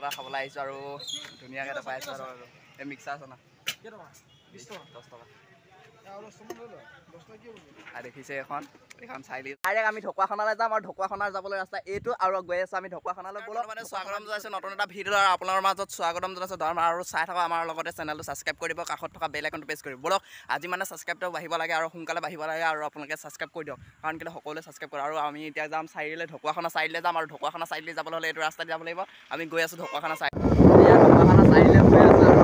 এটা খাবলৈ আহিছোঁ আৰু ধুনীয়াকৈ এটা পাই আছোঁ আৰু এই মিক্সাৰ আছে না 10 টকা দেখিছে এখন চাৰিআলি ডাইৰেক্ট আমি ঢকুৱাখানালৈ যাম আৰু ঢকুৱাখানাৰ যাবলৈ ৰাস্তা এইটো আৰু গৈ আছোঁ আমি ঢকুৱাখানালৈ বলক মানে স্বাগতম জনাইছোঁ নতুন এটা ভিডিঅ' আৰু আপোনালোকৰ মাজত স্বাগতম জনাইছোঁ ধৰ্ম আৰু চাই থকা আমাৰ লগতে চেনেলটো ছাবস্ক্ৰাইব কৰিব কাষত থকা বেল আইকনটো প্ৰেছ কৰিব বলক আজি মানে ছাবস্ক্ৰাইবটো বাঢ়িব লাগে আৰু সোনকালে বাঢ়িব লাগে আৰু আপোনালোকে ছাবস্ক্ৰাইব কৰি দিয়ক কাৰণ কেলৈ সকলোৱে ছাবস্ক্ৰাইব কৰে আৰু আমি এতিয়া যাম চাৰিআলিলৈ ঢকুৱাখানা চাৰিআলিলৈ যাম আৰু ঢকুৱাখানা চাৰিআলি যাবলৈ হ'লে এইটো ৰাস্তাত যাব লাগিব আমি গৈ আছোঁ ঢকুৱাখানা চাৰিআলি ঢকুৱাখানা চাৰিআলিলৈ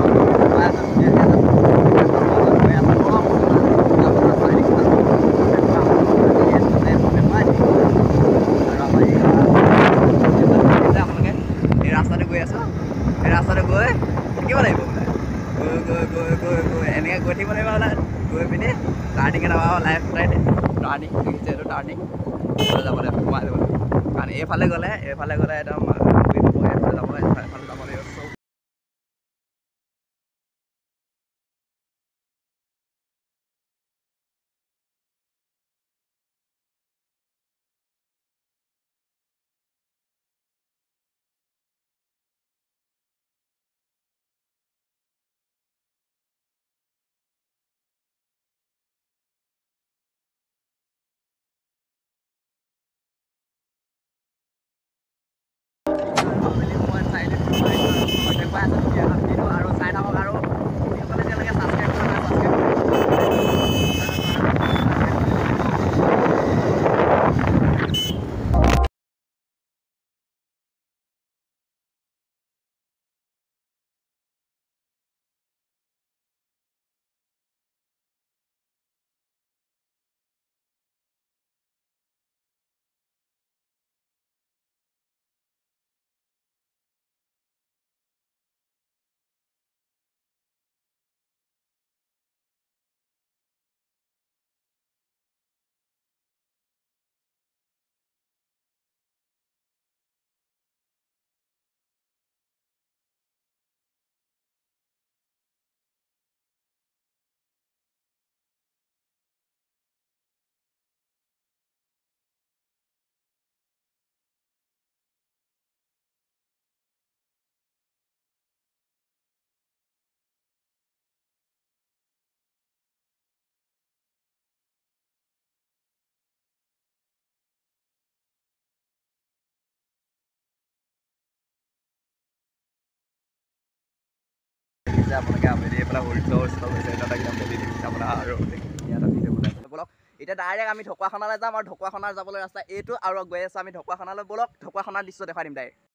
গৈ আছোঁ আৰু ৰাস্তাটো গৈ থাকিব লাগিব বোলে গৈ এনেকৈ গৈ থাকিব লাগিব বোলে গৈ পিনি টাৰ্ণিং এটা লাইফ টাৰ্ণিং দেখিছে এইটো টাৰ্ণিং যাব লাগিব সোমাই যাব লাগিব কাৰণ এইফালে গ'লে একদম এইফালে যাব লাগিব আৰু চাই থাকক আৰু এতিয়ালৈকে ছাবস্ক্ৰাইব আপোনালোকে আবেলি পেলাই আৰু বলক এতিয়া ডাইৰেক্ট আমি ঢকুৱাখানালৈ যাম আৰু ঢকুৱাখানাৰ যাবলৈ ৰাস্তা এইটো আৰু গৈ আছোঁ আমি ঢকুৱাখানালৈ বলক ঢকুৱাখানাৰ দৃশ্য দেখাই দিম ডাইৰেক্ট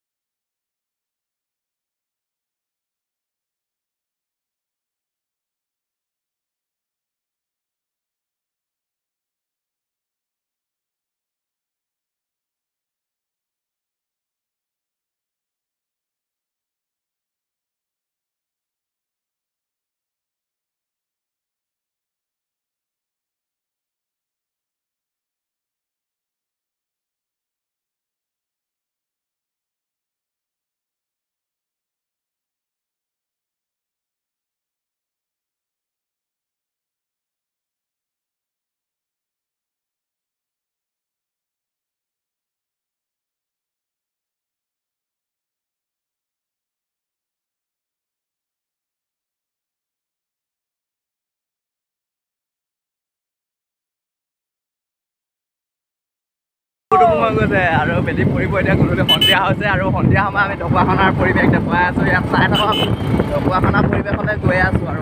গৈছে আৰু বেলি পৰিব এতিয়া গধূলি সন্ধিয়া হৈছে আৰু সন্ধিয়া সময় আমি ঢকুৱাখানাৰ পৰিৱেশ দেখুৱাই আছোঁ ইয়াত চাই থাকক ঢকুৱাখানাৰ পৰিৱেশলৈ গৈ আছোঁ আৰু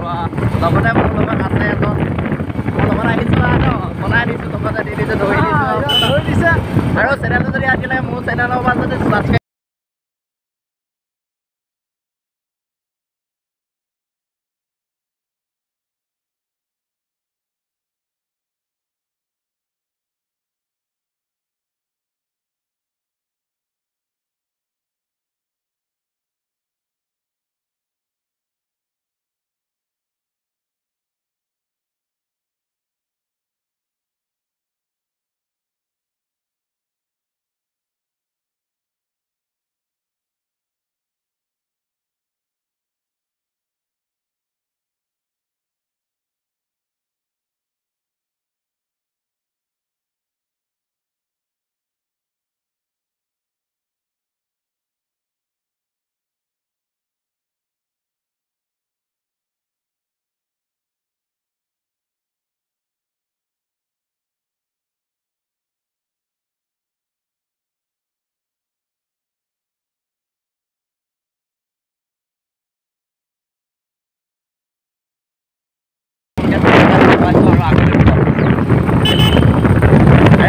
লগতে মোৰ লগত আছে এজন মোৰ লগত আহিছোঁ আৰু বনাই দিছোঁ লগতে দি দিছোঁ ধৰি দিছোঁ আৰু চেনেলটো যদি আজিলৈকে মোৰ চেনেলৰ পৰা যদি ছাবস্ক্ৰাইব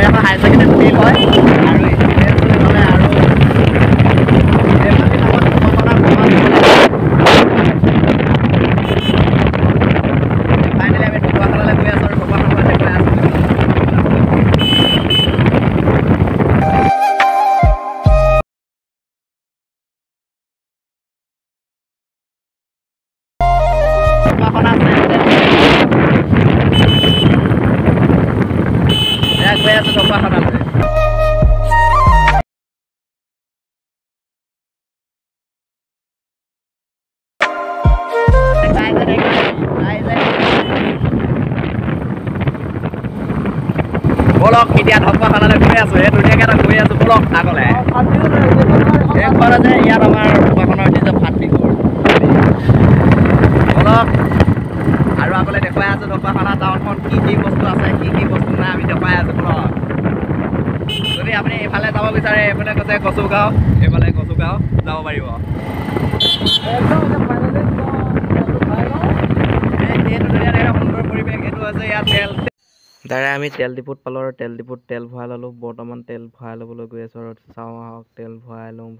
এখন হায়াৰ ছেকেণ্ডেৰী ফিল হয় আৰু ফাইনেলি আমি ঢকুৱাখানালৈ গৈ আছোঁ আৰু ঢকুৱাখানালৈ দেখুৱাই আছোঁ। গৈ আছোঁ ঢকুৱাখানালৈ। বলক এতিয়া ঢকুৱাখানালৈ গৈ আছোঁ, এই ধুনীয়াকৈ এটা গৈ আছোঁ বলক আগলৈ। এইখন আছে ইয়াত আমাৰ ঢকুৱাখানাৰ ঐতিহ্য ভাতৃঘৰ বলক আৰু আগলৈ দেখুৱাই আছোঁ ঢকুৱাখানা টাউনখন কি কি বস্তু আছে কি কি বস্তু নাই আমি দেখুৱাই আছোঁ বলক। যদি আপুনি এইফালে যাব বিচাৰে এইফালে কৈছে কচুগাঁও, এইফালে কচুগাঁও যাব পাৰিব। এইটো ধুনীয়া সুন্দৰ পৰিৱেশ, এইটো হৈছে ইয়াত তেল দাইৰে আমি তেল ডিপুত পালোঁ আৰু তেল ডিপুত তেল ভৰাই ল'লোঁ। বৰ্তমান তেল ভৰাই ল'বলৈ গৈ আছোঁ আৰু চাওঁ আহক তেল ভৰাই লওঁ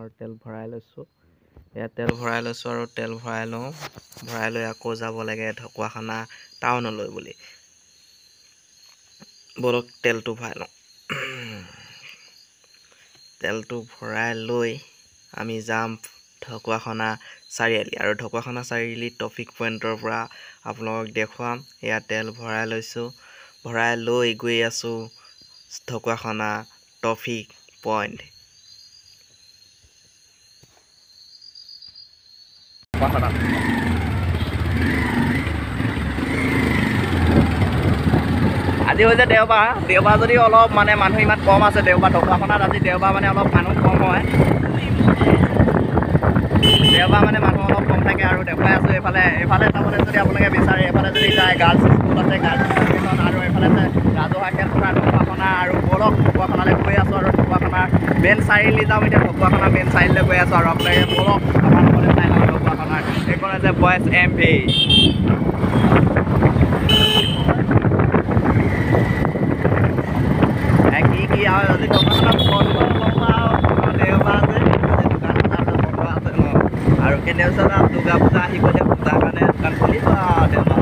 আৰু তেল ভৰাই লৈছোঁ। ইয়াত তেল ভৰাই লৈছোঁ আৰু তেল ভৰাই লওঁ, ভৰাই লৈ আকৌ যাব লাগে ঢকুৱাখানা টাউনলৈ বুলি। বলক তেলটো ভৰাই লওঁ। তেলটো ভৰাই লৈ আমি যাম ঢকুৱাখানা চাৰিআলি আৰু ঢকুৱাখানা চাৰিআলি ট্ৰেফিক পইণ্টৰ পৰা আপোনালোকক দেখুৱাম। এয়া তেল ভৰাই লৈছোঁ, ভৰাই লৈ গৈ আছোঁ ঢকুৱাখানা ট্ৰেফিক পইণ্ট। আজি হৈছে দেওবাৰ, দেওবাৰ যদিও অলপ মানে মানুহ ইমান কম আছে দেওবাৰ ঢকুৱাখানাত। আজি দেওবাৰ মানে অলপ মানুহ কম হয়, দেওবাৰ মানে মানুহ অলপ কম থাকে আৰু দেখুৱাই আছোঁ। এইফালে যাবলৈ যদি আপোনালোকে বিচাৰে এইফালে যদি যায় গাৰ্লছ স্কুল আছে, গাৰ্লছ স্কুলখন আৰু এইফালে আছে ৰাজহুৱা খেলপথাৰ ঢকুৱাখানা আৰু বলক ঢকুৱাখানালৈ গৈ আছোঁ আৰু ঢকুৱাখানাৰ মেইন চাৰিআলি যাম এতিয়া। ঢকুৱাখানা মেইন চাৰিআলিলৈ গৈ আছোঁ আৰু আপোনালোকে বলক আমাৰ লগতে চাই থাকক ঢকুৱাখানাৰ। এইখন আছে বইজ MV। কি আৰু আজি ঢকুৱাখানাত বন্ধ ল'ব আৰু দেওবাৰ যে দোকান বজাৰ বন্ধ আছে ন, আৰু কেতিয়াৰ পিছত আৰু দুৰ্গা পূজা আহিব, এতিয়া পূজাৰ কাৰণে দোকান খুলিব আৰু দেওবাৰ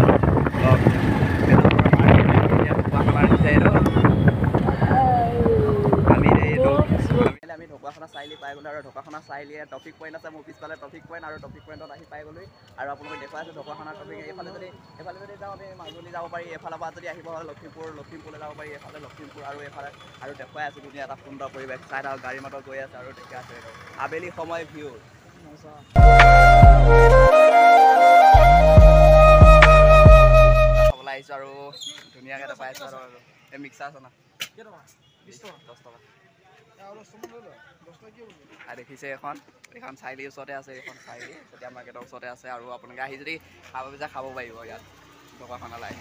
আমি ঢকুৱাখানা চাৰিআলি পাই গ'লোঁ আৰু ঢকুৱাখানা চাৰিআলিয়ে ট্ৰেফিক পইণ্ট আছে। মোৰ পিছফালে ট্ৰেফিক পইণ্ট আৰু ট্ৰেফিক পইণ্টত আহি পাই গ'লোঁ আৰু আপোনালোকে দেখুৱাই আছোঁ ঢকুৱাখানা ট্ৰেফিক। এইফালে যদি যাওঁ আমি মাজুলী যাব পাৰি, এইফালৰ পৰা যদি আহিব হয় লখিমপুৰলৈ যাব পাৰি, এইফালে লখিমপুৰ আৰু এইফালে আৰু দেখুৱাই আছোঁ ধুনীয়া এটা সুন্দৰ পৰিৱেশ। চাই থাকক গাড়ী মটৰ গৈ আছে আৰু দেখুৱাই আছোঁ আবেলি সময় ভিউ। খাবলৈ আহিছোঁ আৰু ধুনীয়াকৈ দেখুৱাই আছোঁ আৰু এই মিক্সাৰ আছে না 10 টকা। দেখিছে এইখন চাৰিআলিৰ ওচৰতে আছে, এইখন চাৰিআলি চতিয়া মাৰ্কেটৰ ওচৰতে আছে আৰু আপোনালোকে আহি যদি খাব বিচাৰে খাব পাৰিব ইয়াত ঢকুৱাখানালৈ।